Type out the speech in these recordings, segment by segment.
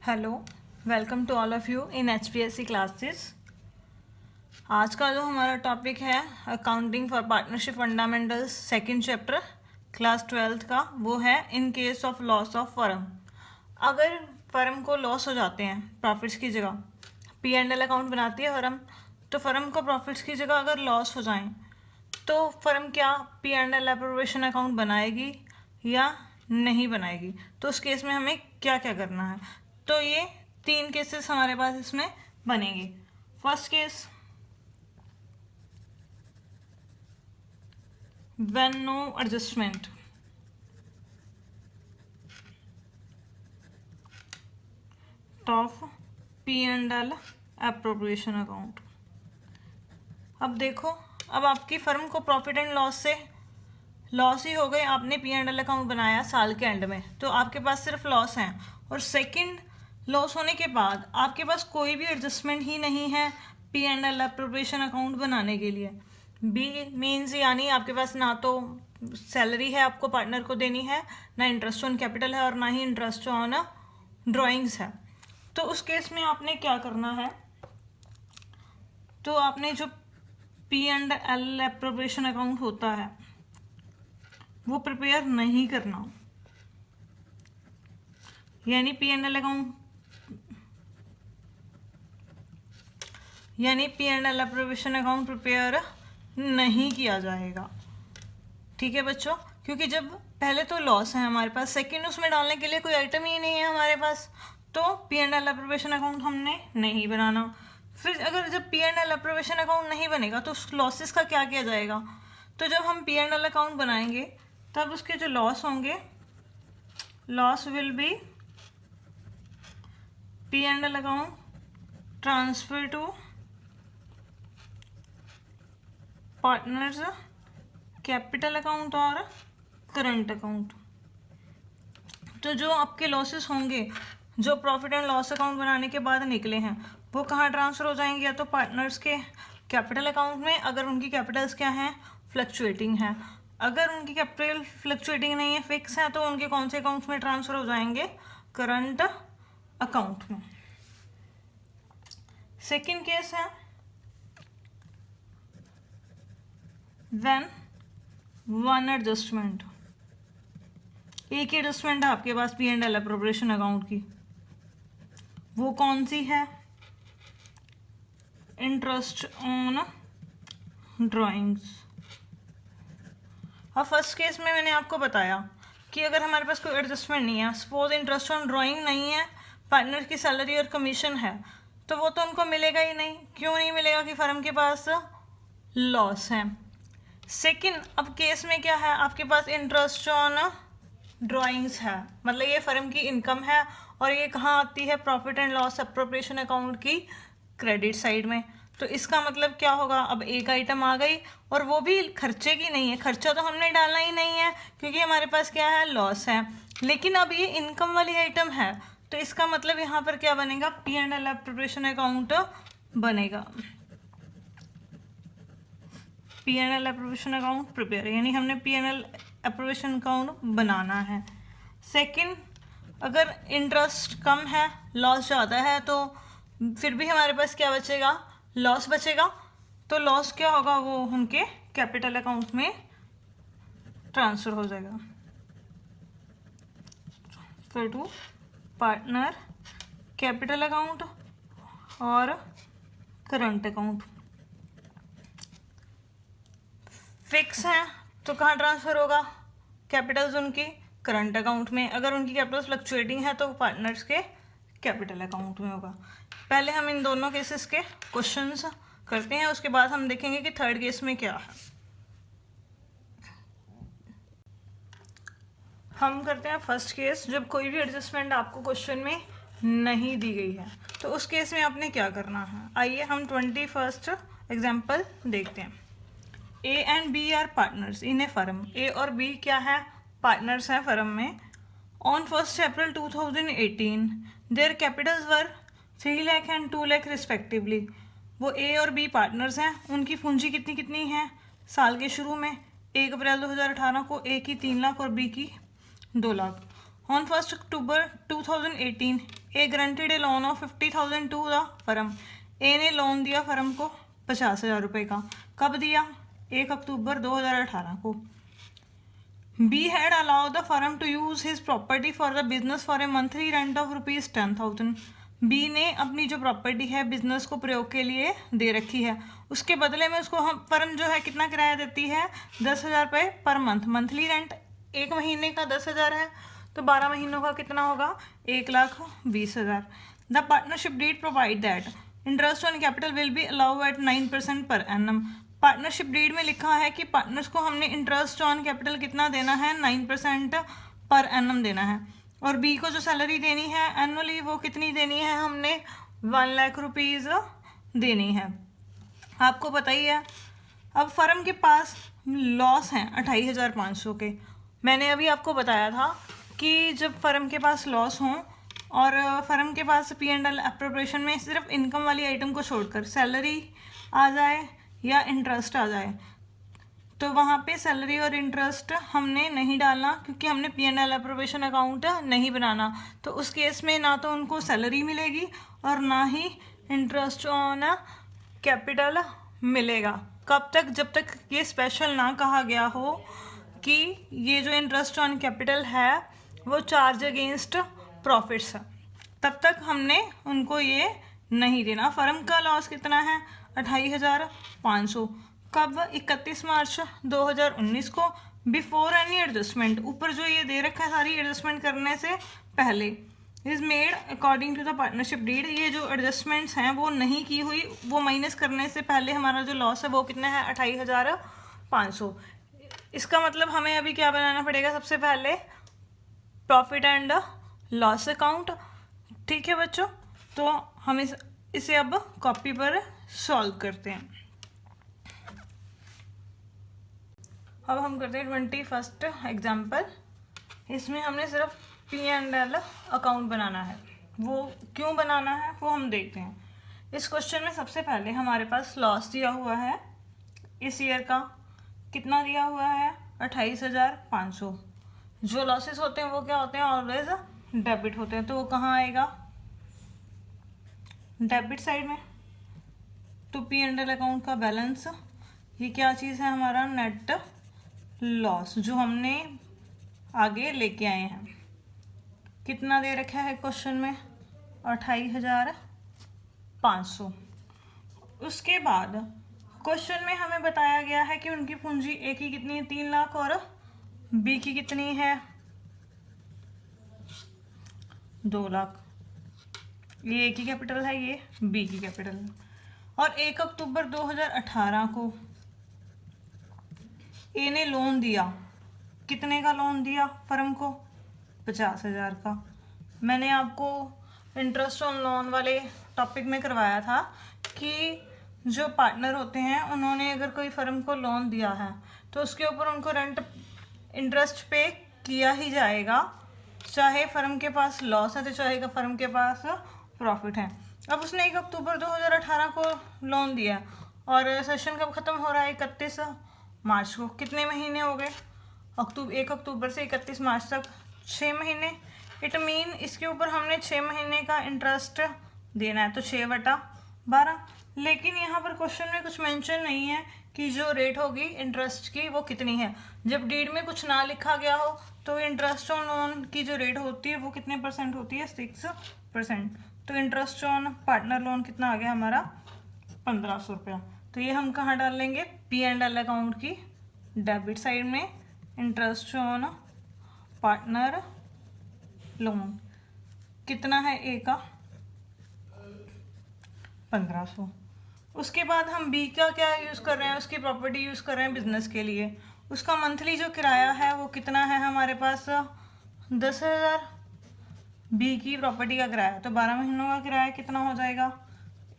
Hello, welcome to all of you in HPSC classes. आज का जो हमारा टॉपिक है accounting for partnership fundamentals second chapter class 12th का, वो है in case of loss of firm. अगर फर्म को लॉस हो जाते हैं प्रॉफिट्स की जगह, P&L अकाउंट बनाती है फर्म, तो फर्म को प्रॉफिट्स की जगह अगर लॉस हो जाएं तो फर्म क्या P&L एप्रोप्रिएशन अकाउंट बनाएगी या नहीं बनाएगी। तो उस केस में हमें क्या क्या करना है, तो ये 3 केसेस हमारे पास इसमें बनेंगे। First case, when no adjustment of P&L appropriation account. अब देखो, अब आपकी फर्म को प्रॉफिट एंड लॉस से लॉस ही हो गए, आपने P&L अकाउंट बनाया साल के एंड में, तो आपके पास सिर्फ लॉस है। और सेकंड, लॉस होने के बाद आपके पास कोई भी एडजस्टमेंट ही नहीं है P&L एप्रोप्रिएशन अकाउंट बनाने के लिए। बी मीन्स यानी आपके पास ना तो सैलरी है आपको पार्टनर को देनी है, ना इंटरेस्ट ऑन कैपिटल है और ना ही इंटरेस्ट ऑन ड्राइंग्स है। तो उस केस में आपने क्या करना है, तो आपने जो P&L एप्रोप्रिएशन अकाउंट होता है वो प्रिपेयर नहीं करना, यानी P&L एप्रोप्रिएशन अकाउंट प्रिपेयर नहीं किया जाएगा। ठीक है बच्चों, क्योंकि जब पहले तो लॉस है हमारे पास, सेकंड उसमें डालने के लिए कोई आइटम ही नहीं है हमारे पास, तो P&L एप्रोप्रिएशन अकाउंट हमने नहीं बनाना। फिर अगर जब P&L एप्रोप्रिएशन अकाउंट नहीं बनेगा तो उस लॉसेस का क्या किया जाएगा, तो जब हम P&L अकाउंट बनाएंगे तब उसके जो लॉस होंगे, loss will be P&L account transfer to partners capital account और करंट अकाउंट। तो जो आपके लॉसेस होंगे जो प्रॉफिट एंड लॉस अकाउंट बनाने के बाद निकले हैं, वो कहाँ ट्रांसफ़र हो जाएंगे, या तो पार्टनर्स के कैपिटल अकाउंट में, अगर उनकी कैपिटल्स क्या हैं, फ्लक्चुएटिंग हैं। अगर उनकी कैपिटल फ्लक्चुएटिंग नहीं है, फिक्स है, तो उनके कौन से अकाउंट्स में ट्रांसफ़र हो जाएंगे, करंट अकाउंट में। सेकेंड केस है व्हेन वन एडजस्टमेंट, एक ही एडजस्टमेंट है आपके पास P&L एप्रोप्रिएशन अकाउंट की, वो कौन सी है, इंटरेस्ट ऑन ड्राइंग्स। अब फर्स्ट केस में मैंने आपको बताया कि अगर हमारे पास कोई एडजस्टमेंट नहीं है, सपोज इंटरेस्ट ऑन ड्राइंग नहीं है, पार्टनर की सैलरी और कमीशन है, तो वो तो उनको मिलेगा ही नहीं। क्यों नहीं मिलेगा, कि फर्म के पास लॉस है। सेकंड, अब केस में क्या है, आपके पास इंटरेस्ट ऑन ड्राइंग्स है, मतलब ये फर्म की इनकम है और ये कहाँ आती है, profit and loss appropriation account की क्रेडिट साइड में। तो इसका मतलब क्या होगा, अब एक आइटम आ गई और वो भी खर्चे की नहीं है, खर्चा तो हमने डालना ही नहीं है क्योंकि हमारे पास क्या है, लॉस है। लेकिन अब ये इनकम वाली आइटम है, तो इसका मतलब यहाँ पर क्या बनेगा, P&L एप्रोप्रिएशन अकाउंट बनेगा। P&L एप्रोप्रिएशन अकाउंट प्रिपेयर, यानी हमने P&L एप्रोप्रिएशन अकाउंट बनाना है। सेकंड, अगर इंटरेस्ट कम है, लॉस ज़्यादा है, तो फिर भी हमारे पास क्या बचेगा, लॉस बचेगा। तो लॉस क्या होगा, वो उनके कैपिटल अकाउंट में ट्रांसफ़र हो जाएगा, transfer to partner capital account और करंट अकाउंट। फिक्स हैं तो कहाँ ट्रांसफ़र होगा, कैपिटल्स उनकी करंट अकाउंट में, अगर उनकी कैपिटल फ्लक्चुएटिंग है तो पार्टनर्स के कैपिटल अकाउंट में होगा। पहले हम इन दोनों केसेस के क्वेश्चंस करते हैं, उसके बाद हम देखेंगे कि थर्ड केस में क्या है। हम करते हैं फर्स्ट केस, जब कोई भी एडजस्टमेंट आपको क्वेश्चन में नहीं दी गई है, तो उस केस में आपने क्या करना है। आइए हम 21st एग्जाम्पल देखते हैं। A and B are partners in a firm, A और B क्या है, पार्टनर्स हैं फर्म में। On 1st April 2018 their capitals were 3 lakh and 2 lakh respectively. वो A और B पार्टनर्स हैं, उनकी पूंजी कितनी कितनी है, साल के शुरू में 1 अप्रैल 2018 को A की 3 लाख और B की 2 lakh. On 1st October 2018 A granted a loan of 50,000 to the firm. A ने लोन दिया फर्म को 50,000 रुपये का। कब दिया? 1 अक्टूबर 2018 को। B had allow the firm to use his property for the business for a monthly rent of ₹10,000। B ने अपनी जो प्रॉपर्टी है बिजनेस को प्रयोग के लिए दे रखी है, उसके बदले में उसको हम फर्म जो है कितना किराया देती है? 10,000 रुपये पर मंथ। मंथली रेंट 1 महीने का 10,000 है, तो 12 महीनों का कितना होगा? 1,20,000। The partnership deed provide that interest on capital will be allow at 9% per annum. Partnership deed में लिखा है कि पार्टनर्स को हमने इंटरेस्ट ऑन कैपिटल कितना देना है? 9% पर एनम देना है। और बी को जो सैलरी देनी है एनुअली, वो कितनी देनी है? हमने 1 लाख रुपीज़ देनी है। आपको पता ही है। अब फर्म के पास लॉस हैं 28,500 के। मैंने अभी आपको बताया था कि जब फर्म के पास लॉस हों और फर्म के पास P&L अप्रोप्रिएशन में सिर्फ इनकम वाली आइटम को छोड़कर सैलरी आ जाए या इंटरेस्ट आ जाए, तो वहाँ पे सैलरी और इंटरेस्ट हमने नहीं डालना, क्योंकि हमने P&L अप्रोप्रिएशन अकाउंट नहीं बनाना। तो उस केस में ना तो उनको सैलरी मिलेगी और ना ही इंटरेस्ट ऑन कैपिटल मिलेगा। कब तक? जब तक ये स्पेशल ना कहा गया हो कि ये जो इंटरेस्ट ऑन कैपिटल है वो चार्ज अगेंस्ट प्रॉफिट्स है, तब तक हमने उनको ये नहीं देना। फर्म का लॉस कितना है? 28,500। कब? 31 मार्च 2019 को, बिफोर एनी एडजस्टमेंट। ऊपर जो ये दे रखा है सारी एडजस्टमेंट करने से पहले, is made according to the partnership deed. ये जो एडजस्टमेंट्स हैं वो नहीं की हुई, वो माइनस करने से पहले हमारा जो लॉस है वो कितना है? 28,500। इसका मतलब हमें अभी क्या बनाना पड़ेगा? सबसे पहले प्रॉफिट एंड लॉस अकाउंट। ठीक है बच्चों, तो हम इसे अब कॉपी पर सॉल्व करते हैं। अब हम करते हैं 21st एग्जाम्पल। इसमें हमने सिर्फ P&L अकाउंट बनाना है। वो क्यों बनाना है वो हम देखते हैं। इस क्वेश्चन में सबसे पहले हमारे पास लॉस दिया हुआ है इस ईयर का। कितना दिया हुआ है? 28,500। जो लॉसेस होते हैं वो क्या होते हैं? ऑलवेज डेबिट होते हैं। तो वो कहाँ आएगा? डेबिट साइड में। तो P&L अकाउंट का बैलेंस, ये क्या चीज़ है? हमारा नेट लॉस, जो हमने आगे लेके आए हैं। कितना दे रखा है क्वेश्चन में? 28,500। उसके बाद क्वेश्चन में हमें बताया गया है कि उनकी पूंजी ए की कितनी है? 3 लाख, और बी की कितनी है? 2 लाख। ये ए की कैपिटल है, ये बी की कैपिटल है। और 1 अक्टूबर 2018 को ए ने लोन दिया। कितने का लोन दिया फर्म को? 50,000 का। मैंने आपको इंटरेस्ट ऑन लोन वाले टॉपिक में करवाया था कि जो पार्टनर होते हैं उन्होंने अगर कोई फर्म को लोन दिया है तो उसके ऊपर उनको रेंट इंटरेस्ट पे किया ही जाएगा, चाहे फर्म के पास लॉस है तो चाहे फर्म के पास प्रॉफिट है। अब उसने 1 अक्टूबर 2018 को लोन दिया और सेशन कब ख़त्म हो रहा है? 31 मार्च को। कितने महीने हो गए? 1 अक्टूबर से 31 मार्च तक 6 महीने। इट मीन इसके ऊपर हमने 6 महीने का इंटरेस्ट देना है, तो 6/12। लेकिन यहाँ पर क्वेश्चन में कुछ मेंशन नहीं है कि जो रेट होगी इंटरेस्ट की वो कितनी है। जब डीड में कुछ ना लिखा गया हो तो इंटरेस्ट ऑन लोन की जो रेट होती है वो कितने % होती है? 6%। तो इंटरेस्ट ऑन पार्टनर लोन कितना आ गया हमारा? 1,500 रुपया। तो ये हम कहाँ डाल लेंगे? P&L अकाउंट की डेबिट साइड में। इंटरेस्ट ऑन पार्टनर लोन कितना है? ए का 1,500। उसके बाद हम बी का क्या यूज़ कर रहे हैं? उसकी प्रॉपर्टी यूज़ कर रहे हैं बिजनेस के लिए। उसका मंथली जो किराया है वो कितना है हमारे पास? 10,000। बी की प्रॉपर्टी का किराया, तो 12 महीनों का किराया कितना हो जाएगा?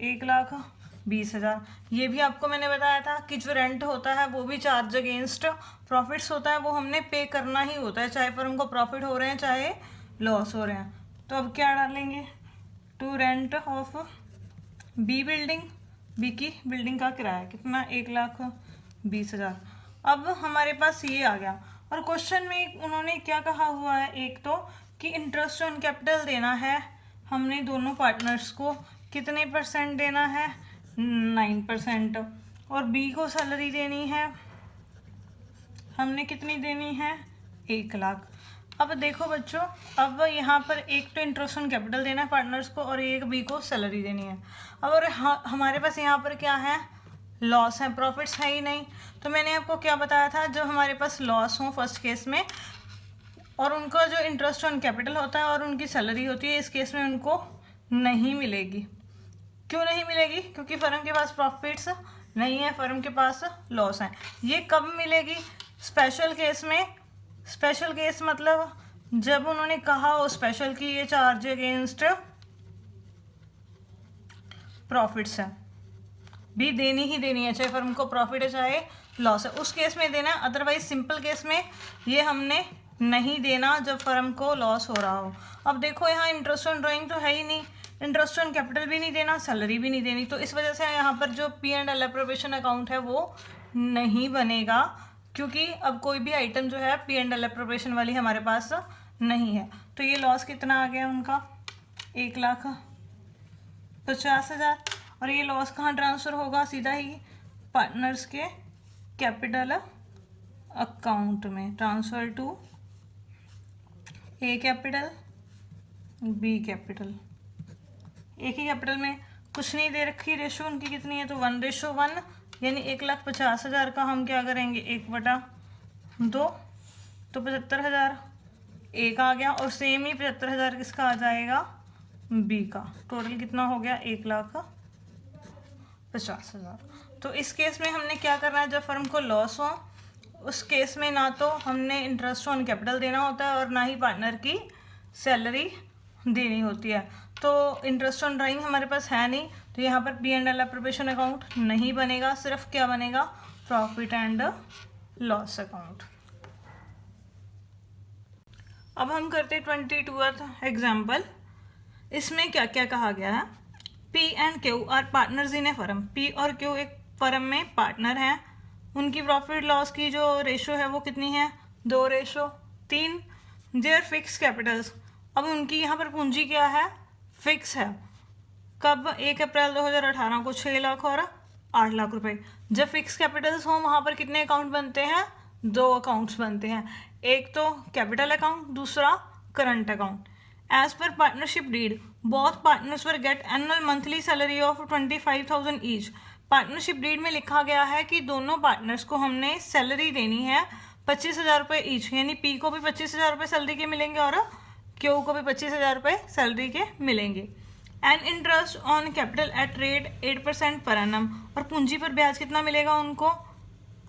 1,20,000। ये भी आपको मैंने बताया था कि जो रेंट होता है वो भी चार्ज अगेंस्ट प्रॉफिट्स होता है, वो हमने पे करना ही होता है, चाहे फर्म को प्रॉफिट हो रहे हैं चाहे लॉस हो रहे हैं। तो अब क्या डालेंगे? To rent of B building. B की बिल्डिंग का किराया कितना? 1,20,000। अब हमारे पास ये आ गया। और क्वेश्चन में उन्होंने क्या कहा हुआ है? एक तो कि इंटरेस्ट ऑन कैपिटल देना है हमने दोनों पार्टनर्स को कितने परसेंट देना है, 9%। और बी को सैलरी देनी है, हमने कितनी देनी है, 1,00,000। अब देखो बच्चों, अब यहाँ पर एक तो इंटरेस्ट ऑन कैपिटल देना है पार्टनर्स को और एक बी को सैलरी देनी है। अब और हमारे पास यहाँ पर क्या है, लॉस है, प्रॉफिट्स है ही नहीं। तो मैंने आपको क्या बताया था, जब हमारे पास लॉस हो फर्स्ट केस में और उनका जो इंटरेस्ट ऑन कैपिटल होता है और उनकी सैलरी होती है, इस केस में उनको नहीं मिलेगी। क्यों नहीं मिलेगी, क्योंकि फर्म के पास प्रॉफिट्स नहीं है, फर्म के पास लॉस है। ये कब मिलेगी, स्पेशल केस में। स्पेशल केस मतलब जब उन्होंने कहा हो स्पेशल की ये चार्ज अगेंस्ट प्रॉफिट्स है, भी देनी ही देनी है, चाहे फर्म को प्रॉफिट है चाहे लॉस है, उस केस में देना है। अदरवाइज सिंपल केस में ये हमने नहीं देना जब फर्म को लॉस हो रहा हो। अब देखो यहाँ इंटरेस्ट ऑन ड्राइंग तो है ही नहीं, इंटरेस्ट ऑन कैपिटल भी नहीं देना, सैलरी भी नहीं देनी, तो इस वजह से यहाँ पर जो P&L एप्रोप्रिएशन अकाउंट है वो नहीं बनेगा, क्योंकि अब कोई भी आइटम जो है P&L एप्रोप्रिएशन वाली हमारे पास नहीं है। तो ये लॉस कितना आ गया उनका, 1,50,000। और ये लॉस कहाँ ट्रांसफ़र होगा, सीधा ही पार्टनर्स के कैपिटल अकाउंट में, transfer to A capital B capital. एक ही कैपिटल में कुछ नहीं दे रखी, रेशो उनकी कितनी है, तो 1:1, यानी 1,50,000 का हम क्या करेंगे, 1/2, तो 75,000 एक आ गया। और सेम ही 75,000 किसका आ जाएगा, बी का। टोटल कितना हो गया, 1,50,000। तो इस केस में हमने क्या करना है, जब फर्म को लॉस हो उस केस में ना तो हमने इंटरेस्ट ऑन कैपिटल देना होता है और ना ही पार्टनर की सैलरी देनी होती है। तो इंटरेस्ट ऑन ड्राइंग हमारे पास है नहीं, तो यहाँ पर P&L एप्रोप्रिएशन अकाउंट नहीं बनेगा, सिर्फ क्या बनेगा, प्रॉफिट एंड लॉस अकाउंट। अब हम करते 22वां एग्जाम्पल। इसमें क्या क्या कहा गया है, P and Q are partners in a firm. P और Q एक फर्म में पार्टनर हैं, उनकी प्रॉफिट लॉस की जो रेशो है वो कितनी है, 2:3। देयर फिक्स कैपिटल्स, अब उनकी यहाँ पर पूंजी क्या है, फिक्स है। कब, 1 अप्रैल 2018 को 6 लाख और 8 लाख रुपए। जब फिक्स कैपिटल्स हों वहाँ पर कितने अकाउंट बनते हैं, 2 अकाउंट्स बनते हैं, एक तो कैपिटल अकाउंट, दूसरा current account. As per partnership deed both partners were get annual monthly salary of 25,000 each. Partnership deed में लिखा गया है कि दोनों पार्टनर्स को हमने सैलरी देनी है 25,000 रुपये ईच, यानी P को भी 25,000 रुपये सैलरी के मिलेंगे और Q को भी 25,000 रुपये सैलरी के मिलेंगे। And interest on capital at rate 8% per annum, और पूंजी पर ब्याज कितना मिलेगा उनको,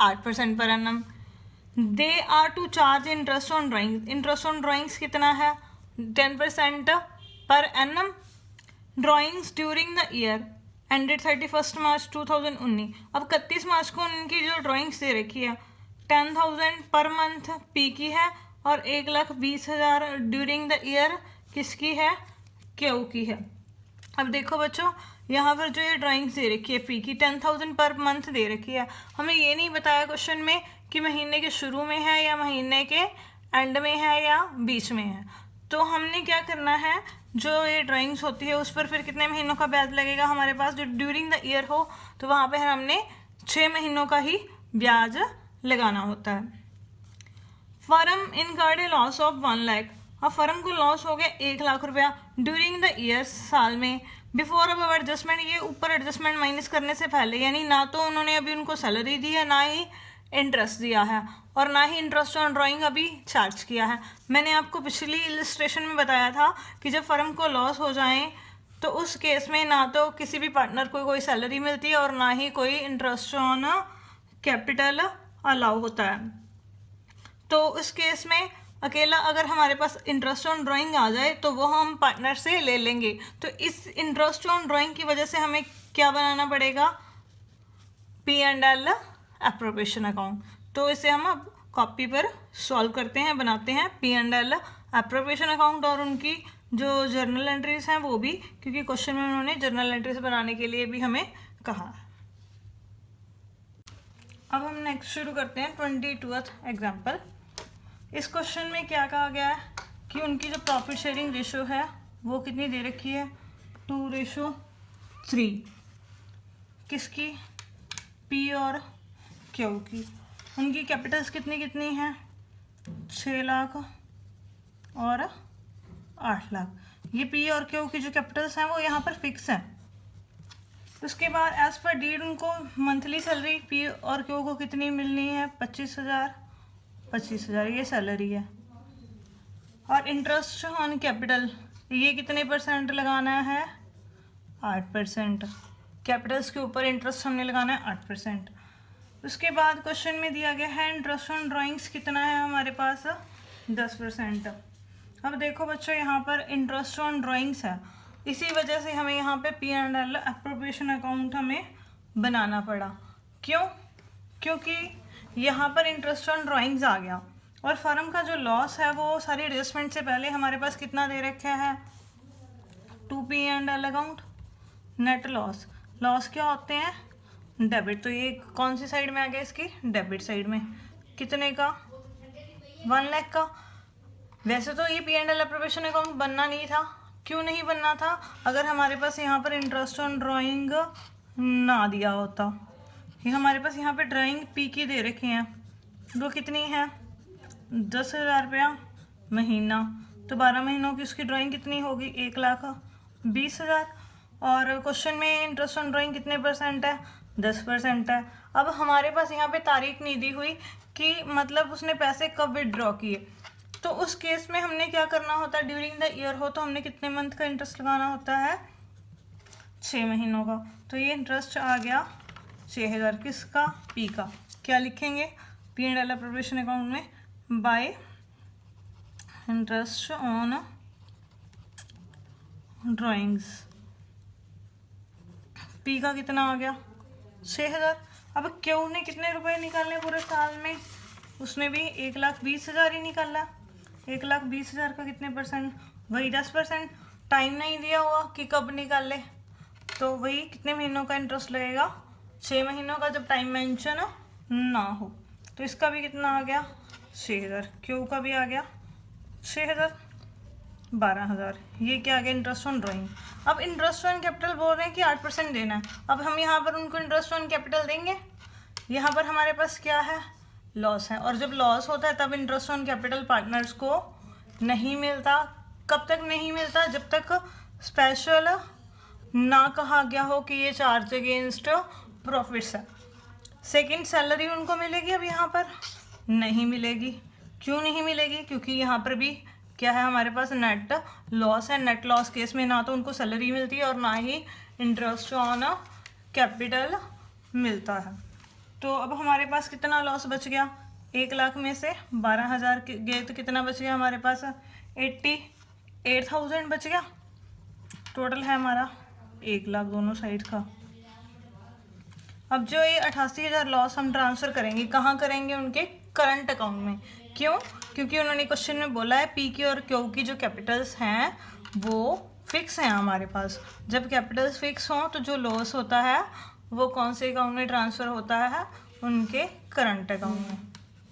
8% per annum. They are to charge interest on drawings, interest on drawings कितना है, 10% per annum. Drawings during the year ended 31 March 2019। अब 31 मार्च को उनकी जो ड्राइंग्स दे रखी है 10,000 पर मंथ P की है और 1,20,000 ड्यूरिंग द ईयर किसकी है, Q की है। अब देखो बच्चों, यहाँ पर जो ये ड्राइंग्स दे रखी है P की 10,000 पर मंथ दे रखी है, हमें ये नहीं बताया क्वेश्चन में कि महीने के शुरू में है या महीने के एंड में है या बीच में है। तो हमने क्या करना है, जो ये ड्राइंग्स होती है उस पर फिर कितने महीनों का ब्याज लगेगा हमारे पास, जो ड्यूरिंग द ईयर हो तो वहाँ पे हमने 6 महीनों का ही ब्याज लगाना होता है। Firm incurred A loss of 1 lakh, अब फर्म को लॉस हो गया 1 लाख रुपया ड्यूरिंग द ईयर, साल में। बिफोर अब एडजस्टमेंट, ये ऊपर एडजस्टमेंट माइनस करने से पहले, यानी ना तो उन्होंने अभी उनको सैलरी दी है, ना ही इंटरेस्ट दिया है और ना ही इंटरेस्ट ऑन ड्राइंग अभी चार्ज किया है। मैंने आपको पिछली इलस्ट्रेशन में बताया था कि जब फर्म को लॉस हो जाए तो उस केस में ना तो किसी भी पार्टनर को कोई सैलरी मिलती है और ना ही कोई इंटरेस्ट ऑन कैपिटल अलाउ होता है। तो उस केस में अकेला अगर हमारे पास इंटरेस्ट ऑन ड्राइंग आ जाए तो वो हम पार्टनर से ले लेंगे। तो इस इंटरेस्ट ऑन ड्राइंग की वजह से हमें क्या बनाना पड़ेगा, P&L एप्रोप्रिएशन अकाउंट। तो इसे हम अब कॉपी पर सॉल्व करते हैं, बनाते हैं P&L एप्रोप्रिएशन अकाउंट और उनकी जो जर्नल एंट्रीज हैं वो भी, क्योंकि क्वेश्चन में उन्होंने जर्नल एंट्रीज बनाने के लिए भी हमें कहा। अब हम नेक्स्ट शुरू करते हैं 22वां एग्जाम्पल। इस क्वेश्चन में क्या कहा गया है कि उनकी जो प्रॉफिट शेयरिंग रेशियो है वो कितनी दे रखी है 2:3 किसकी, पी और क्यू की। उनकी कैपिटल्स कितनी कितनी हैं 6 लाख और 8 लाख। ये पी और क्यू की जो कैपिटल्स हैं वो यहाँ पर फिक्स हैं। उसके बाद एज पर डीड उनको मंथली सैलरी पी और क्यू को कितनी मिलनी है 25,000 ये सैलरी है। और इंटरेस्ट ऑन कैपिटल ये कितने % लगाना है 8%। कैपिटल्स के ऊपर इंटरेस्ट हमने लगाना है 8%। उसके बाद क्वेश्चन में दिया गया है इंटरेस्ट ऑन ड्राइंग्स कितना है हमारे पास 10%। अब देखो बच्चों यहाँ पर इंटरेस्ट ऑन ड्राइंग्स है, इसी वजह से हमें यहाँ पे P&L अप्रोप्रिएशन अकाउंट हमें बनाना पड़ा। क्यों? क्योंकि यहाँ पर इंटरेस्ट ऑन ड्राइंग्स आ गया और फर्म का जो लॉस है वो सारी एडजस्टमेंट से पहले हमारे पास कितना दे रखा है 2 P&L account. Net loss, loss क्या होते हैं डेबिट, तो ये कौन सी साइड में आ गया इसकी डेबिट साइड में। कितने का 1 लाख का। वैसे तो ये P&L अप्रोप्रिएशन अकाउंट बनना नहीं था। क्यों नहीं बनना था? अगर हमारे पास यहाँ पर इंटरेस्ट ऑन ड्राइंग ना दिया होता। ये हमारे पास यहाँ पे ड्राइंग पी की दे रखे हैं, वो कितनी है 10,000 रुपया महीना, तो 12 महीनों की उसकी ड्राइंग कितनी होगी 1,20,000। और क्वेश्चन में इंटरेस्ट ऑन ड्राइंग कितने % है 10% है। अब हमारे पास यहाँ पे तारीख नहीं दी हुई कि मतलब उसने पैसे कब विड्रॉ किए, तो उस केस में हमने क्या करना होता है ड्यूरिंग द ईयर हो तो हमने कितने मंथ का इंटरेस्ट लगाना होता है 6 महीनों का। तो ये इंटरेस्ट आ गया 6,000 किसका पी का। क्या लिखेंगे P&L अप्रोप्रिएशन अकाउंट में bye interest on drawings. P का कितना आ गया 6,000। अब क्यू ने कितने रुपए निकालने पूरे साल में, उसने भी 1,20,000 ही निकाला। 1,20,000 का कितने %, वही 10%। टाइम नहीं दिया हुआ कि कब निकाले, तो वही कितने महीनों का इंटरेस्ट लगेगा 6 महीनों का, जब टाइम मेंशन ना हो। तो इसका भी कितना आ गया 6,000, क्यू का भी आ गया 6,000, 12,000। ये क्या आ गया इंटरेस्ट ऑन ड्राइंग। अब इंटरेस्ट ऑन कैपिटल बोल रहे हैं कि 8% देना है। अब हम यहाँ पर उनको इंटरेस्ट ऑन कैपिटल देंगे, यहाँ पर हमारे पास क्या है लॉस है, और जब लॉस होता है तब इंटरेस्ट ऑन कैपिटल पार्टनर्स को नहीं मिलता। कब तक नहीं मिलता, जब तक स्पेशल ना कहा गया हो कि ये चार्ज अगेंस्ट प्रॉफिट्स है। सेकंड सैलरी उनको मिलेगी, अब यहाँ पर नहीं मिलेगी। क्यों नहीं मिलेगी? क्योंकि यहाँ पर भी क्या है हमारे पास नेट लॉस है। नेट लॉस केस में ना तो उनको सैलरी मिलती है और ना ही इंटरेस्ट ऑन कैपिटल मिलता है। तो अब हमारे पास कितना लॉस बच गया 1 लाख में से 12,000 गए तो कितना बच गया हमारे पास 88,000 बच गया। टोटल है हमारा 1 लाख दोनों साइड का। अब जो ये 88,000 लॉस हम ट्रांसफ़र करेंगे कहाँ करेंगे, उनके करंट अकाउंट में। क्यों? क्योंकि उन्होंने क्वेश्चन में बोला है पी की और क्यू की जो कैपिटल्स हैं वो फिक्स हैं हमारे पास। जब कैपिटल्स फिक्स हों तो जो लॉस होता है वो कौन से अकाउंट में ट्रांसफ़र होता है, उनके करंट अकाउंट में।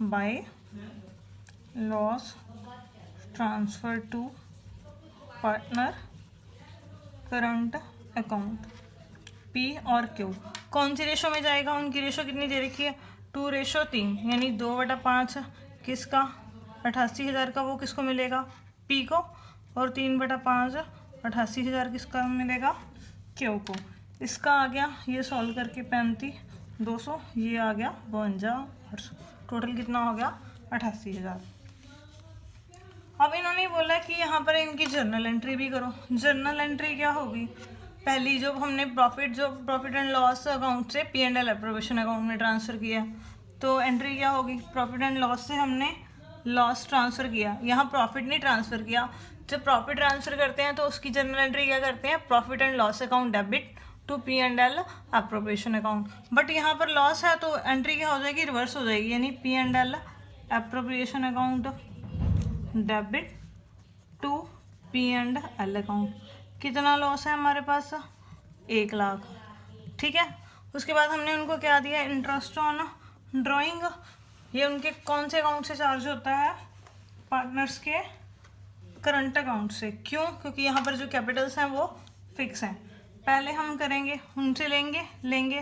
By loss transfer to partner current account. P और क्यू कौन सी रेशो में जाएगा, उनकी रेशो कितनी दे रखी है 2:3, यानी 2/5 किसका 88,000 का वो किसको मिलेगा पी को, और 3/5 88,000 किसका मिलेगा क्यू को। इसका आ गया ये सॉल्व करके 35,200, ये आ गया 52,800। टोटल कितना हो गया 88,000। अब इन्होंने बोला कि यहाँ पर इनकी जर्नल एंट्री भी करो। जर्नल एंट्री क्या होगी, पहली जो हमने प्रॉफिट एंड लॉस अकाउंट से P&L अप्रोप्रिएशन अकाउंट में ट्रांसफ़र किया, तो एंट्री क्या होगी प्रॉफिट एंड लॉस से हमने लॉस ट्रांसफ़र किया, यहाँ प्रॉफिट नहीं ट्रांसफ़र किया। जब प्रॉफिट ट्रांसफ़र करते हैं तो उसकी जर्नल एंट्री क्या करते हैं profit and loss account debit to P&L appropriation account. But यहाँ पर लॉस है तो एंट्री क्या हो जाएगी रिवर्स हो जाएगी, यानी P&L appropriation account debit to P&L account. कितना लॉस है हमारे पास 1 लाख, ठीक है। उसके बाद हमने उनको क्या दिया इंटरेस्ट ऑन ड्राइंग, ये उनके कौन से अकाउंट से चार्ज होता है पार्टनर्स के करंट अकाउंट से। क्यों? क्योंकि यहाँ पर जो कैपिटल्स हैं वो फिक्स हैं। पहले हम करेंगे उनसे लेंगे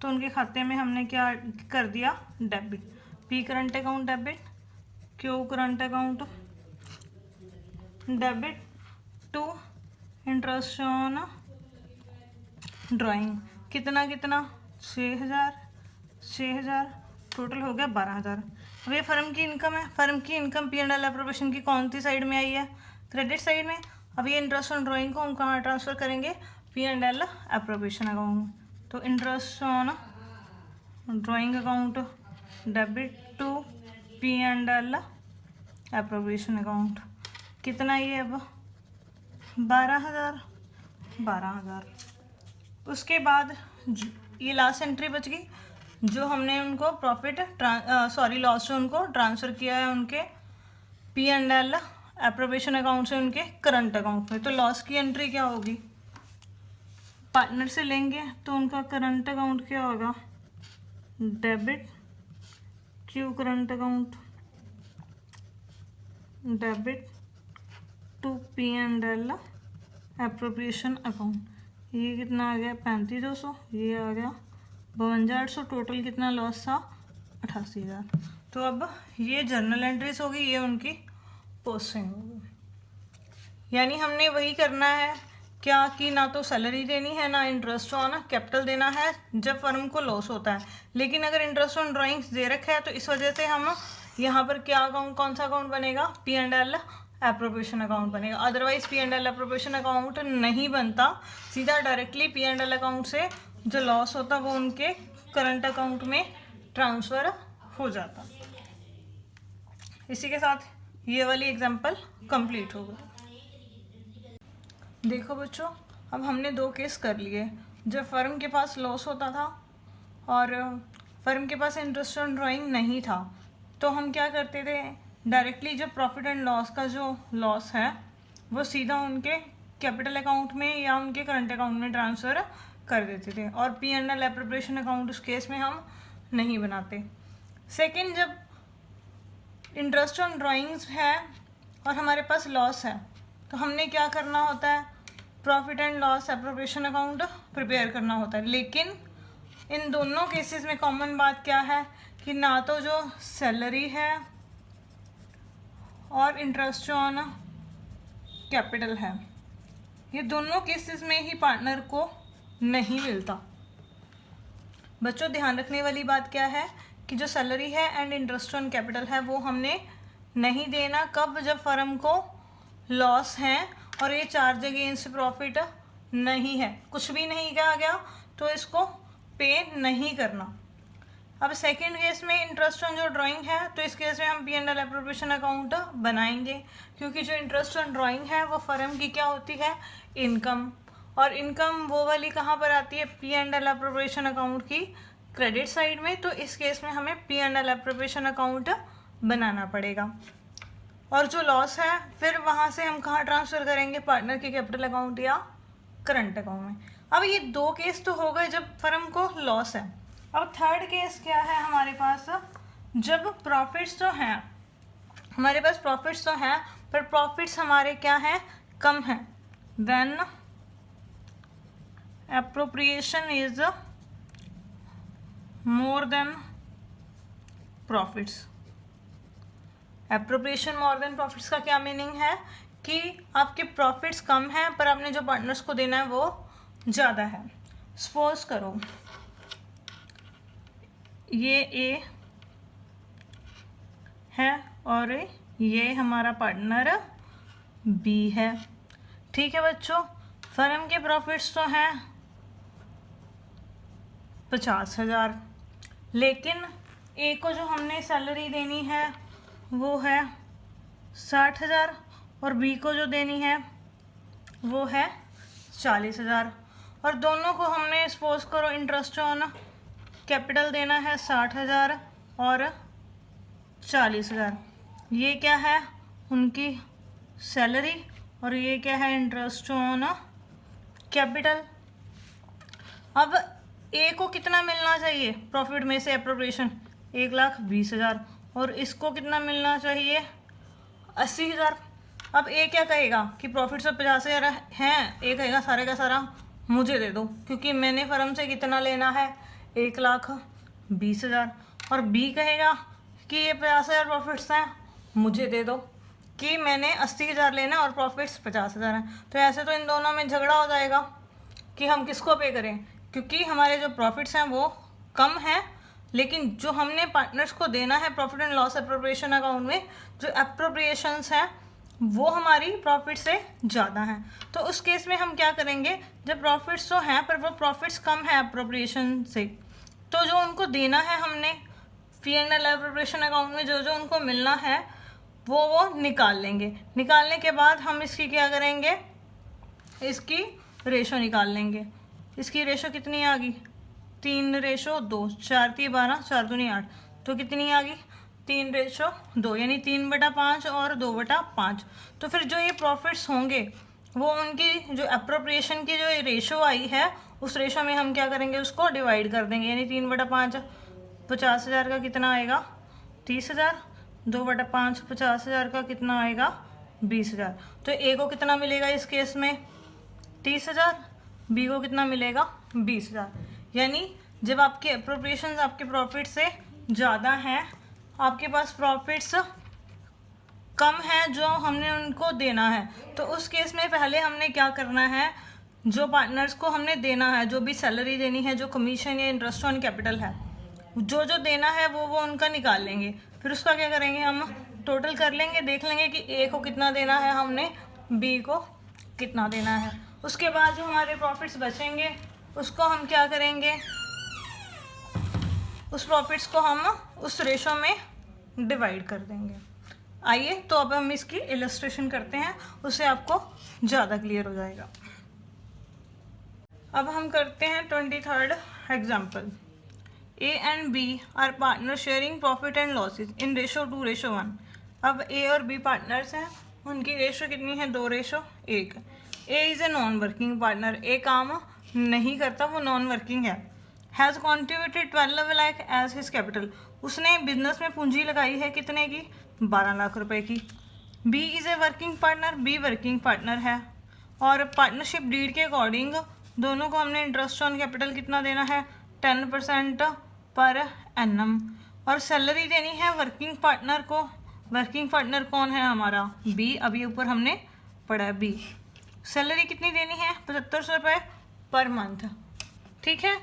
तो उनके खाते में हमने क्या कर दिया, debit. P current account debit, Q current account debit to interest on drawing. कितना 6,000 टोटल हो गया 12,000। अब ये फर्म की इनकम है। फर्म की इनकम P&L एप्रोप्रिएशन की कौन सी साइड में आई है, क्रेडिट साइड में। अब ये इंटरेस्ट ऑन ड्राइंग को हम कहाँ ट्रांसफ़र करेंगे, P&L एप्रोप्रिएशन अकाउंट। तो interest on drawing account debit to P&L appropriation account. कितना ये अब 12,000। उसके बाद ये लास्ट एंट्री बच गई, जो हमने उनको लॉस से उनको ट्रांसफ़र किया है उनके P&L एप्रोप्रिएशन अकाउंट से उनके करंट अकाउंट में। तो लॉस की एंट्री क्या होगी, पार्टनर से लेंगे तो उनका करंट अकाउंट क्या होगा, debit Q current account debit to P&L appropriation account. ये कितना आ गया 35,200, ये आ गया 52,800। टोटल कितना लॉस था 88,000। तो अब ये जर्नल एंट्रीज होगी, ये उनकी पोस्टिंग होगी। यानी हमने वही करना है क्या कि ना तो सैलरी देनी है ना इंटरेस्ट ऑन कैपिटल देना है जब फर्म को लॉस होता है। लेकिन अगर इंटरेस्ट ऑन ड्राइंग्स दे रखा है तो इस वजह से हम यहाँ पर क्या अकाउंट, कौन सा अकाउंट बनेगा, P&L एप्रोप्रिएशन अकाउंट बनेगा। अदरवाइज P&L एप्रोप्रिएशन अकाउंट नहीं बनता, सीधा डायरेक्टली P&L अकाउंट से जो लॉस होता वो उनके करंट अकाउंट में ट्रांसफ़र हो जाता। इसी के साथ ये वाली एग्जांपल कंप्लीट हो गई। देखो बच्चों, अब हमने 2 केस कर लिए। जब फर्म के पास लॉस होता था और फर्म के पास इंटरेस्ट ऑन ड्राइंग नहीं था, तो हम क्या करते थे, डायरेक्टली जब प्रॉफिट एंड लॉस का जो लॉस है वो सीधा उनके कैपिटल अकाउंट में या उनके करंट अकाउंट में ट्रांसफ़र कर देते थे, और P&L एप्रोप्रिएशन अकाउंट उस केस में हम नहीं बनाते। सेकंड, जब इंटरेस्ट ऑन ड्राइंग्स है और हमारे पास लॉस है तो हमने क्या करना होता है, profit and loss appropriation account prepare करना होता है। लेकिन इन दोनों केसेस में कॉमन बात क्या है कि ना तो जो सैलरी है और इंटरेस्ट ऑन कैपिटल है, ये दोनों केसेस में ही पार्टनर को नहीं मिलता। बच्चों ध्यान रखने वाली बात क्या है कि जो सैलरी है एंड इंटरेस्ट ऑन कैपिटल है वो हमने नहीं देना। कब? जब फर्म को लॉस है और ये चार्ज अगेंस्ट प्रॉफिट नहीं है, कुछ भी नहीं कहा गया तो इसको पे नहीं करना। अब सेकंड केस में इंटरेस्ट ऑन जो ड्राइंग है तो इस केस में हम P&L एप्रोप्रिएशन अकाउंट बनाएंगे, क्योंकि जो इंटरेस्ट ऑन ड्राइंग है वो फर्म की क्या होती है, इनकम। और इनकम वो वाली कहाँ पर आती है, P&L एप्रोप्रिएशन अकाउंट की क्रेडिट साइड में। तो इस केस में हमें P&L एप्रोप्रिएशन अकाउंट बनाना पड़ेगा। और जो लॉस है फिर वहाँ से हम कहाँ ट्रांसफ़र करेंगे, पार्टनर के कैपिटल अकाउंट या करंट अकाउंट में। अब ये 2 केस तो हो गए जब फर्म को लॉस है। अब थर्ड केस क्या है हमारे पास, जब प्रॉफिट्स तो हैं, हमारे पास प्रॉफिट्स तो हैं पर प्रॉफिट्स हमारे क्या हैं, कम हैं। When appropriation is more than profits. Appropriation more than profits का क्या मीनिंग है कि आपके प्रॉफिट्स कम हैं पर आपने जो पार्टनर्स को देना है वो ज़्यादा है। सपोज करो ये ए है और ये हमारा पार्टनर बी है। ठीक है बच्चों, फर्म के प्रॉफिट्स तो हैं 50,000, लेकिन ए को जो हमने सैलरी देनी है वो है 60,000 और बी को जो देनी है वो है 40,000। और दोनों को हमने सपोज करो इंटरेस्ट ऑन कैपिटल देना है 60,000 और 40,000। ये क्या है, उनकी सैलरी, और ये क्या है, इंटरेस्ट ऑन कैपिटल। अब ए को कितना मिलना चाहिए प्रॉफिट में से एप्रोप्रिएशन, 1,20,000, और इसको कितना मिलना चाहिए 80,000। अब ए क्या कहेगा कि प्रॉफिट सब 50,000 हैं, ए कहेगा सारे का सारा मुझे दे दो, क्योंकि मैंने फर्म से कितना लेना है 1,20,000। और बी कहेगा कि ये 50,000 प्रॉफिट्स हैं, मुझे दे दो, कि मैंने 80,000 लेना और प्रॉफिट्स 50,000 हैं। तो ऐसे तो इन दोनों में झगड़ा हो जाएगा कि हम किसको पे करें, क्योंकि हमारे जो प्रॉफिट्स हैं वो कम हैं, लेकिन जो हमने पार्टनर्स को देना है profit and loss appropriation account में, जो अप्रोप्रिएशंस हैं वो हमारी प्रॉफिट से ज़्यादा हैं। तो उस केस में हम क्या करेंगे, जब प्रॉफिट्स तो हैं पर वो प्रॉफिट्स कम है अप्रोप्रिएशन से, तो जो उनको देना है हमने P and L appropriation account में, जो जो उनको मिलना है वो निकाल लेंगे। निकालने के बाद हम इसकी क्या करेंगे, इसकी रेशो निकाल लेंगे। इसकी रेशो कितनी आ गई, 3:2, 4×3=12, 4×2=8, तो कितनी आ गई 3:2, यानी 3/5 और 2/5। तो फिर जो ये प्रॉफिट्स होंगे वो उनकी जो अप्रोप्रिएशन की जो रेशो आई है उस रेशो में हम क्या करेंगे, उसको डिवाइड कर देंगे। यानी 3/5 50,000 का कितना आएगा 30,000, 2/5 50,000 का कितना आएगा 20,000। तो ए को कितना मिलेगा इस केस में 30,000, बी को कितना मिलेगा 20,000। यानी जब आपके अप्रोप्रिएशंस आपके प्रॉफिट से ज़्यादा हैं, आपके पास प्रॉफिट्स कम है जो हमने उनको देना है, तो उस केस में पहले हमने क्या करना है, जो पार्टनर्स को हमने देना है, जो भी सैलरी देनी है, जो कमीशन या इंटरेस्ट ऑन कैपिटल है, जो जो देना है वो उनका निकाल लेंगे। फिर उसका क्या करेंगे, हम टोटल कर लेंगे, देख लेंगे कि ए को कितना देना है हमने, बी को कितना देना है। उसके बाद जो हमारे प्रॉफिट्स बचेंगे उसको हम क्या करेंगे, उस प्रॉफिट्स को हम उस रेशो में डिवाइड कर देंगे। आइए तो अब हम इसकी इलस्ट्रेशन करते हैं, उससे आपको ज़्यादा क्लियर हो जाएगा। अब हम करते हैं 23rd example. A and B are partner sharing profit and losses in ratio 2:1। अब ए और बी पार्टनर्स हैं, उनकी रेशो कितनी है 2:1। A is a non working partner, A काम नहीं करता, वो नॉन वर्किंग है। Has contributed 12 lakh as his capital, उसने बिजनेस में पूंजी लगाई है कितने की 12 लाख रुपए की। B is a working partner, B working partner है, और पार्टनरशिप डीड के अकॉर्डिंग दोनों को हमने इंटरेस्ट ऑन कैपिटल कितना देना है 10% पर एनम, और सैलरी देनी है वर्किंग पार्टनर को। वर्किंग पार्टनर कौन है हमारा बी, अभी ऊपर हमने पढ़ा है बी। सैलरी कितनी देनी है 7500 रुपये पर मंथ, ठीक है।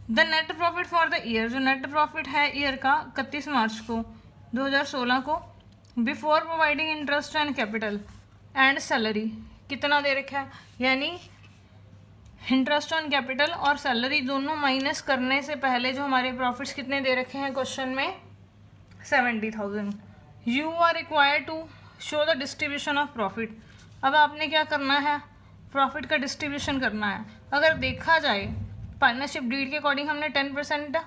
The net profit for the year, जो नेट प्रॉफिट है ईयर का 31 मार्च को 2016 को, before providing interest and capital and salary कितना दे रखा है, यानी इंटरेस्ट ऑन कैपिटल और सैलरी दोनों माइनस करने से पहले जो हमारे प्रॉफिट्स कितने दे रखे हैं क्वेश्चन में 70,000। You are required to show the distribution of profit. अब आपने क्या करना है, प्रॉफिट का डिस्ट्रीब्यूशन करना है। अगर देखा जाए पार्टनरशिप डीड के अकॉर्डिंग हमने 10%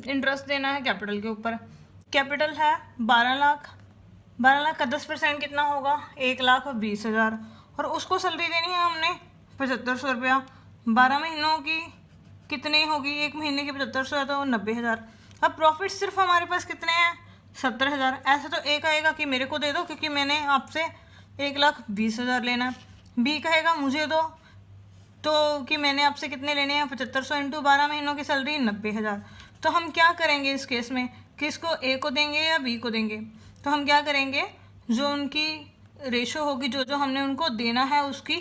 इंटरेस्ट देना है कैपिटल के ऊपर। कैपिटल है 12 लाख, 12 लाख का 10% कितना होगा 1,20,000, और उसको सैलरी देनी है हमने 7500 रुपया। 12 महीनों की कितनी होगी, एक महीने की 7500 है तो 90,000। अब प्रॉफिट सिर्फ हमारे पास कितने हैं 70,000। ऐसे तो ए कहेगा कि मेरे को दे दो क्योंकि मैंने आपसे 1,20,000 लेना है। बी कहेगा मुझे दो, तो कि मैंने आपसे कितने लेने हैं 7500 इंटू 12 महीनों की सैलरी 90,000। तो हम क्या करेंगे इस केस में, किसको ए को देंगे या बी को देंगे। तो हम क्या करेंगे, जो उनकी रेशो होगी, जो जो हमने उनको देना है उसकी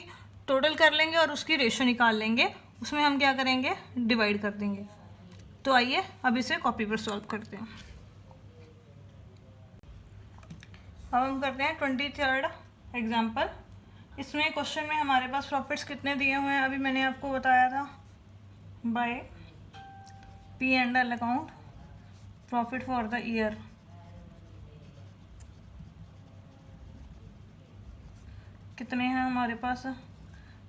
टोटल कर लेंगे और उसकी रेशो निकाल लेंगे, उसमें हम क्या करेंगे डिवाइड कर देंगे। तो आइए अब इसे कॉपी पर सॉल्व करते हैं। अब हम करते हैं 23rd एग्जाम्पल। इसमें क्वेश्चन में हमारे पास प्रॉफिट्स कितने दिए हुए हैं, अभी मैंने आपको बताया था by P and L account profit for the year. कितने हैं हमारे पास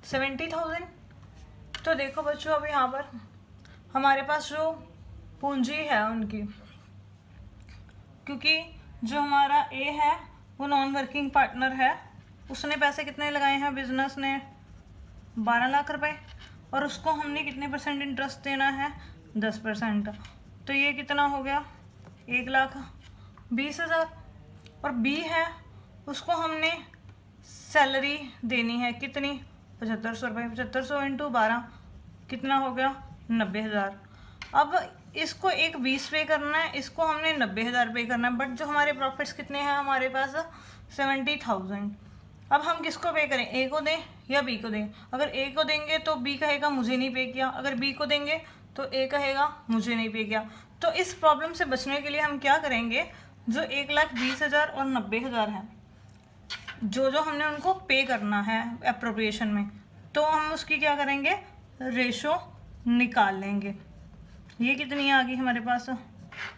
70,000। तो देखो बच्चों, अब यहाँ पर हमारे पास जो पूंजी है उनकी, क्योंकि जो हमारा ए है वो नॉन वर्किंग पार्टनर है, उसने पैसे कितने लगाए हैं, बिजनेस ने 12 लाख रुपए, और उसको हमने कितने परसेंट इंटरेस्ट देना है 10%। तो ये कितना हो गया 1,20,000। और बी है, उसको हमने सैलरी देनी है कितनी, 7500 रुपये, 7500 इंटू 12 कितना हो गया, 90,000। अब इसको एक 20 पे करना है, इसको हमने 90,000 पे करना है, बट जो हमारे प्रॉफिट्स कितने हैं हमारे पास 70,000। अब हम किसको पे करें, ए को दें या बी को दें। अगर ए को देंगे तो बी कहेगा मुझे नहीं पे किया, अगर बी को देंगे तो ए कहेगा मुझे नहीं पे किया। तो इस प्रॉब्लम से बचने के लिए हम क्या करेंगे, जो 1,20,000 और 90,000 है, जो जो हमने उनको पे करना है एप्रोप्रिएशन में, तो हम उसकी क्या करेंगे, रेशो निकाल लेंगे। ये कितनी आ गई हमारे पास,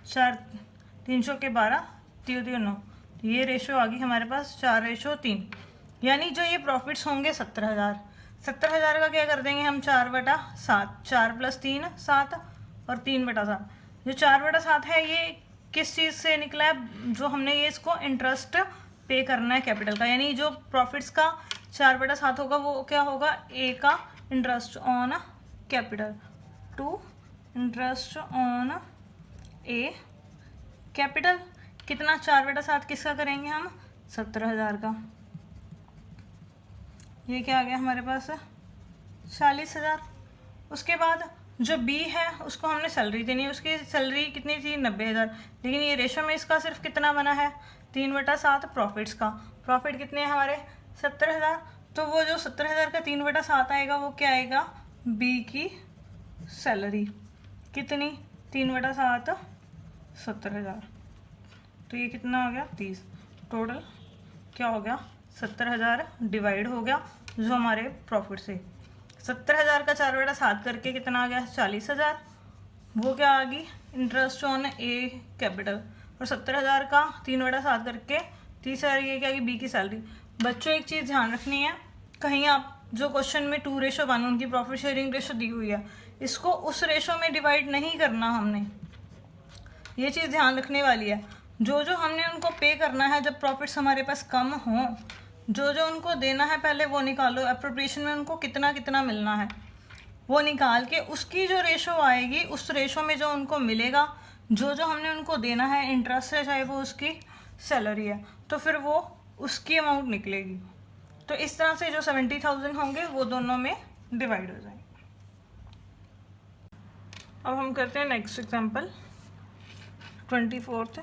4, 300 के 12, 3 9, तो ये रेशो आ गई हमारे पास 4:3। यानी जो ये प्रॉफिट्स होंगे 70,000, 70,000 का क्या कर देंगे हम, 4/7, 4 + 3 7 और 3/7। जो 4/7 है ये किस चीज़ से निकला है, जो हमने ये इसको इंटरेस्ट पे करना है कैपिटल का, यानी जो प्रॉफिट्स का 4/7 होगा वो क्या होगा, ए का interest on capital to interest on A capital. कितना, 4/7 किसका करेंगे हम, 70,000 का। ये क्या आ गया हमारे पास, 40,000। उसके बाद जो बी है उसको हमने सैलरी देनी है, उसकी सैलरी कितनी थी, 90,000, लेकिन ये रेशो में इसका सिर्फ कितना बना है, 3/7 प्रॉफिट्स का। प्रॉफिट कितने हैं हमारे, 70,000। तो वो जो 70,000 का 3/7 आएगा वो क्या आएगा, बी की सैलरी कितनी, 3/7 70,000। तो ये कितना हो गया, 30। टोटल क्या हो गया, 70,000 डिवाइड हो गया जो हमारे प्रॉफिट से। 70,000 का 4/7 करके कितना आ गया, 40,000। वो क्या आ गई, इंटरेस्ट ऑन ए कैपिटल। और 70,000 का 3/7 करके 30,000, ये क्या आ गई, बी की सैलरी। बच्चों एक चीज़ ध्यान रखनी है, कहीं आप जो क्वेश्चन में 2:1 उनकी प्रॉफिट शेयरिंग रेशो दी हुई है, इसको उस रेशो में डिवाइड नहीं करना हमने, ये चीज़ ध्यान रखने वाली है। जो जो हमने उनको पे करना है जब प्रॉफिट्स हमारे पास कम हों, जो जो उनको देना है पहले वो निकालो, एप्रोप्रिएशन में उनको कितना कितना मिलना है वो निकाल के उसकी जो रेशो आएगी उस रेशो में जो उनको मिलेगा, जो जो हमने उनको देना है इंटरेस्ट है, चाहे वो उसकी सैलरी है, तो फिर वो उसकी अमाउंट निकलेगी। तो इस तरह से जो 70,000 होंगे वो दोनों में डिवाइड हो जाएंगे। अब हम करते हैं next example 24th।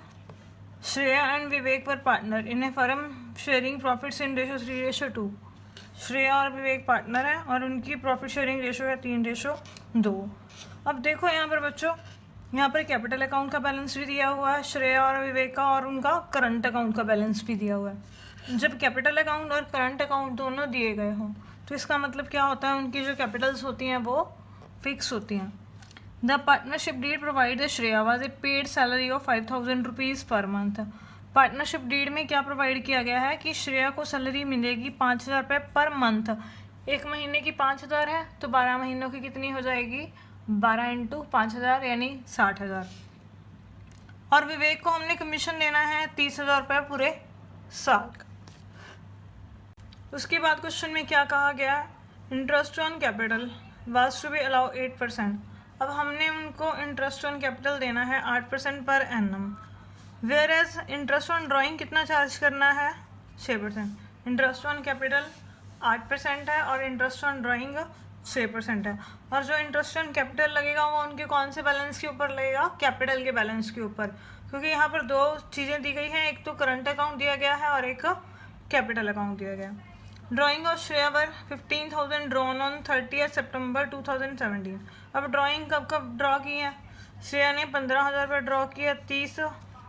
Shreya and Vivek were partner in a firm sharing profits in ratio 3:2। Shreya और विवेक पार्टनर है और उनकी प्रॉफिट शेयरिंग रेशो है 3:2। अब देखो यहाँ पर बच्चों, यहाँ पर कैपिटल अकाउंट का बैलेंस भी दिया हुआ है श्रेया और विवेक का, और उनका करंट अकाउंट का बैलेंस भी दिया हुआ है। जब कैपिटल अकाउंट और करंट अकाउंट दोनों दिए गए हों तो इसका मतलब क्या होता है, उनकी जो कैपिटल्स होती हैं वो फिक्स होती हैं। The partnership deed provide the Shreya was a paid salary of 5,000 rupees per month. Partnership deed में क्या प्रोवाइड किया गया है कि श्रेया को सैलरी मिलेगी 5,000 रुपये पर मंथ। एक महीने की 5,000 है तो 12 महीनों की कितनी हो जाएगी, 12 × 5,000 यानी 60,000। और विवेक को हमने कमीशन देना है 30,000 रुपये पूरे साल का। उसके बाद क्वेश्चन में क्या कहा गया है, interest on capital was to be allow 8%। अब हमने उनको इंटरेस्ट ऑन कैपिटल देना है 8% per annum, whereas interest on drawing कितना चार्ज करना है, 6%। इंटरेस्ट ऑन कैपिटल 8% है और इंटरेस्ट ऑन ड्राइंग 6% है। और जो इंटरेस्ट ऑन कैपिटल लगेगा वो उनके कौन से बैलेंस के ऊपर लगेगा, कैपिटल के बैलेंस के ऊपर, क्योंकि यहाँ पर दो चीज़ें दी गई हैं, एक तो करंट अकाउंट दिया गया है और एक कैपिटल अकाउंट दिया गया है। Drying of Shreya were 15,000 drawn on 30 सितंबर 2017। अब ड्राइंग कब कब ड्रॉ की है, श्रेया ने 15,000 रुपये ड्रॉ किया 30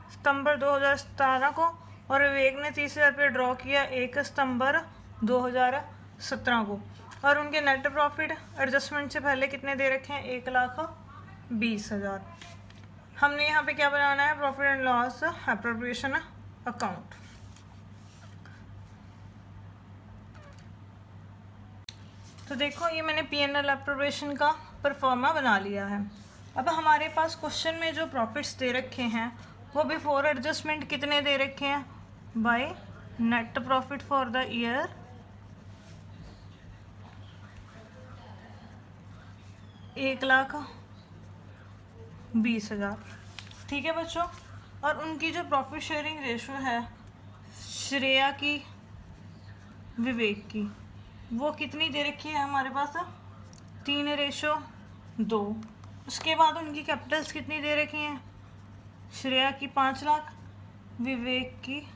सितंबर 2017 को, और विवेक ने 30,000 रुपये ड्रॉ किया 1 सितंबर 2017 को। और उनके नेट प्रॉफिट एडजस्टमेंट से पहले कितने दे रखे हैं, 1,20,000। हमने यहाँ पे क्या बनाना है, profit and loss appropriation account. तो देखो ये मैंने P&L एप्रोप्रिएशन का परफॉर्मा बना लिया है। अब हमारे पास क्वेश्चन में जो प्रॉफिट्स दे रखे हैं वो बिफोर एडजस्टमेंट कितने दे रखे हैं, by net profit for the year 1,20,000। ठीक है बच्चों, और उनकी जो प्रॉफिट शेयरिंग रेशो है श्रेया की विवेक की, वो कितनी दे रखी है हमारे पास, 3:2। उसके बाद उनकी कैपिटल्स कितनी दे रखी हैं, श्रेया की 5 लाख, विवेक की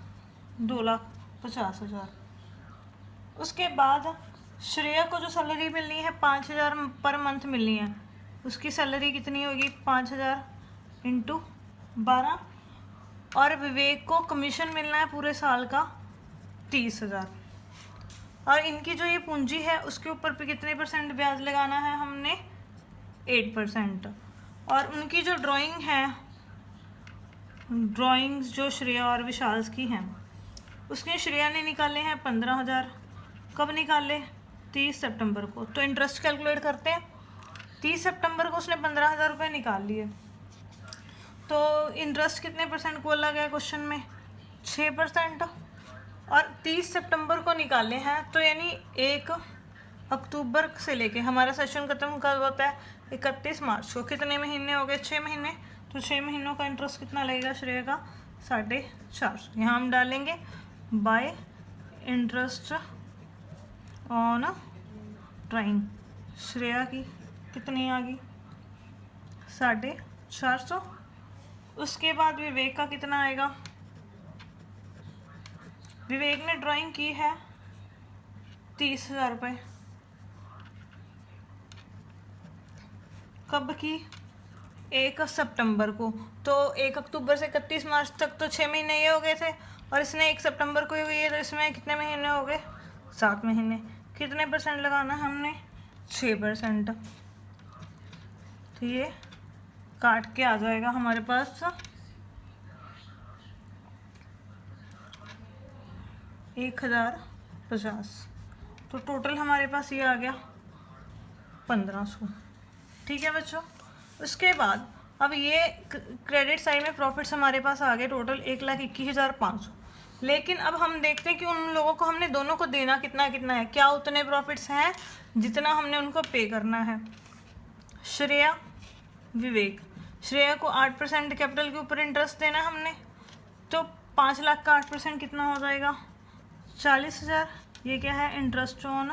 2,50,000। उसके बाद श्रेया को जो सैलरी मिलनी है 5,000 पर मंथ मिलनी है, उसकी सैलरी कितनी होगी, 5,000 इंटू 12। और विवेक को कमीशन मिलना है पूरे साल का 30,000। और इनकी जो ये पूंजी है उसके ऊपर पे कितने % ब्याज लगाना है हमने, 8%। और उनकी जो ड्राइंग है, ड्राइंग्स जो श्रेया और विशाल की हैं, उसके श्रेया ने निकाले हैं 15,000। कब निकाले, 30 सितंबर को। तो इंटरेस्ट कैलकुलेट करते हैं। 30 सितंबर को उसने 15,000 रुपये निकाल लिए, तो इंटरेस्ट कितने % बोला गया क्वेश्चन में, 6%। और 30 सितंबर को निकाले हैं, तो यानी 1 अक्टूबर से लेके हमारा सेशन खत्म कब होता है, 31 मार्च को। कितने महीने हो गए, 6 महीने। तो 6 महीनों का इंटरेस्ट कितना लगेगा श्रेया का, 450। यहाँ हम डालेंगे bye interest on drawing. Shreya की कितनी आ गई, 450। उसके बाद विवेक का कितना आएगा, विवेक ने ड्राइंग की है 30,000 रुपये। कब की, 1 सितंबर को। तो 1 अक्टूबर से 31 मार्च तक तो 6 महीने ये हो गए थे, और इसने 1 सितंबर को ही हुई है, तो इसमें कितने महीने हो गए, 7 महीने। कितने % लगाना है हमने, 6%। तो ये काट के आ जाएगा हमारे पास 1,050। तो टोटल हमारे पास ये आ गया 1,500। ठीक है बच्चों। उसके बाद अब ये क्रेडिट साइड में प्रॉफिट्स हमारे पास आ गए टोटल 1,21,500। लेकिन अब हम देखते हैं कि उन लोगों को हमने दोनों को देना कितना कितना है, क्या उतने प्रॉफिट्स हैं जितना हमने उनको पे करना है। श्रेया, विवेक, श्रेया को 8% कैपिटल के ऊपर इंटरेस्ट देना हमने, तो 5 लाख का 8% कितना हो जाएगा, 40,000। ये क्या है, इंटरेस्ट ऑन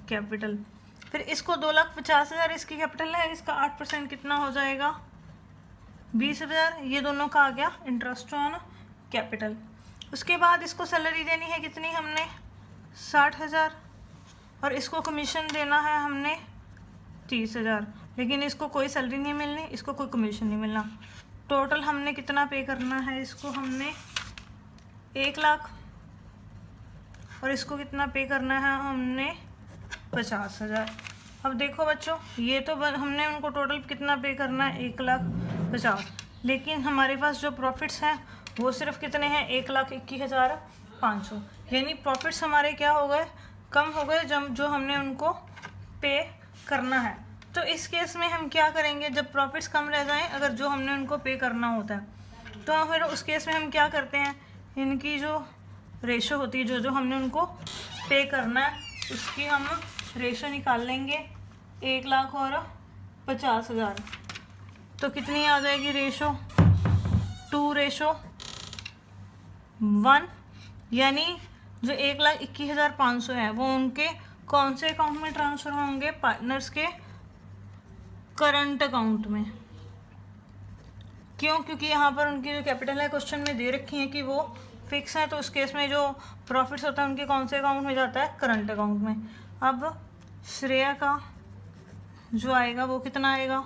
कैपिटल। फिर इसको 2,50,000 इसकी कैपिटल है, इसका 8% कितना हो जाएगा, 20,000। ये दोनों का आ गया इंटरेस्ट ऑन कैपिटल। उसके बाद इसको सैलरी देनी है कितनी हमने, 60,000। और इसको कमीशन देना है हमने 30,000। लेकिन इसको कोई सैलरी नहीं मिलनी, इसको कोई कमीशन नहीं मिलना। टोटल हमने कितना पे करना है, इसको हमने 1 लाख, और इसको कितना पे करना है हमने 50,000। अब देखो बच्चों, ये तो हमने उनको टोटल कितना पे करना है, 1,50,000। लेकिन हमारे पास जो प्रॉफिट्स हैं वो सिर्फ कितने हैं, 1,21,500। यानी प्रॉफिट्स हमारे क्या हो गए, कम हो गए, जब जो हमने उनको पे करना है। तो इस केस में हम क्या करेंगे, जब प्रॉफिट्स कम रह जाएं, अगर जो हमने उनको पे करना होता है, तो फिर उस केस में हम क्या करते हैं, इनकी जो रेशो होती है, जो जो हमने उनको पे करना है, उसकी हम रेशो निकाल लेंगे 1,50,000। तो कितनी आ जाएगी रेशो, 2:1। यानी जो 1,21,500 है वो उनके कौन से अकाउंट में ट्रांसफ़र होंगे, पार्टनर्स के करंट अकाउंट में। क्यों, क्योंकि यहाँ पर उनकी जो कैपिटल है क्वेश्चन में दे रखी है कि वो फिक्स है, तो उस केस में जो प्रॉफिट्स होता है उनके कौन से अकाउंट में जाता है, करंट अकाउंट में। अब श्रेया का जो आएगा वो कितना आएगा,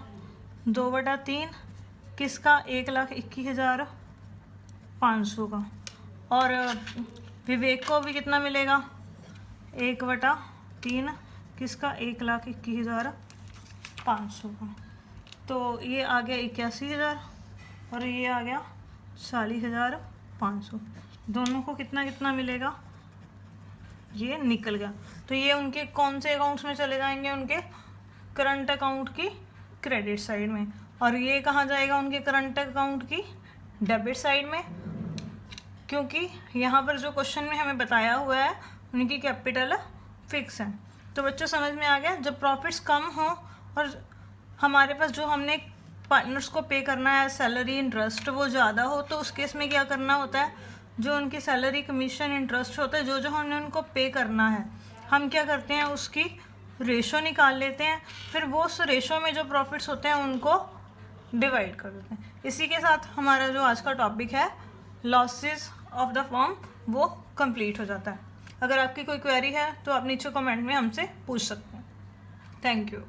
2/3 किसका, 1,21,500 का। और विवेक को भी कितना मिलेगा, 1/3 किसका, 1,21,500 का। तो ये आ गया 81,000 और ये आ गया 40,500। दोनों को कितना कितना मिलेगा, ये निकल गया। तो ये उनके कौन से अकाउंट्स में चले जाएंगे, उनके करंट अकाउंट की क्रेडिट साइड में। और ये कहाँ जाएगा, उनके करंट अकाउंट की डेबिट साइड में, क्योंकि यहाँ पर जो क्वेश्चन में हमें बताया हुआ है उनकी कैपिटल फिक्स है। तो बच्चों समझ में आ गया, जब प्रॉफिट्स कम हो और हमारे पास जो हमने पार्टनर्स को पे करना है सैलरी इंटरेस्ट वो ज़्यादा हो, तो उस केस में क्या करना होता है, जो उनकी सैलरी, कमीशन, इंटरेस्ट होता है, जो जो हमने उनको पे करना है, हम क्या करते हैं उसकी रेशो निकाल लेते हैं, फिर वो उस रेशो में जो प्रॉफिट्स होते हैं उनको डिवाइड कर देते हैं। इसी के साथ हमारा जो आज का टॉपिक है लॉसेस ऑफ द फर्म वो कंप्लीट हो जाता है। अगर आपकी कोई क्वेरी है तो आप नीचे कमेंट में हमसे पूछ सकते हैं। Thank you.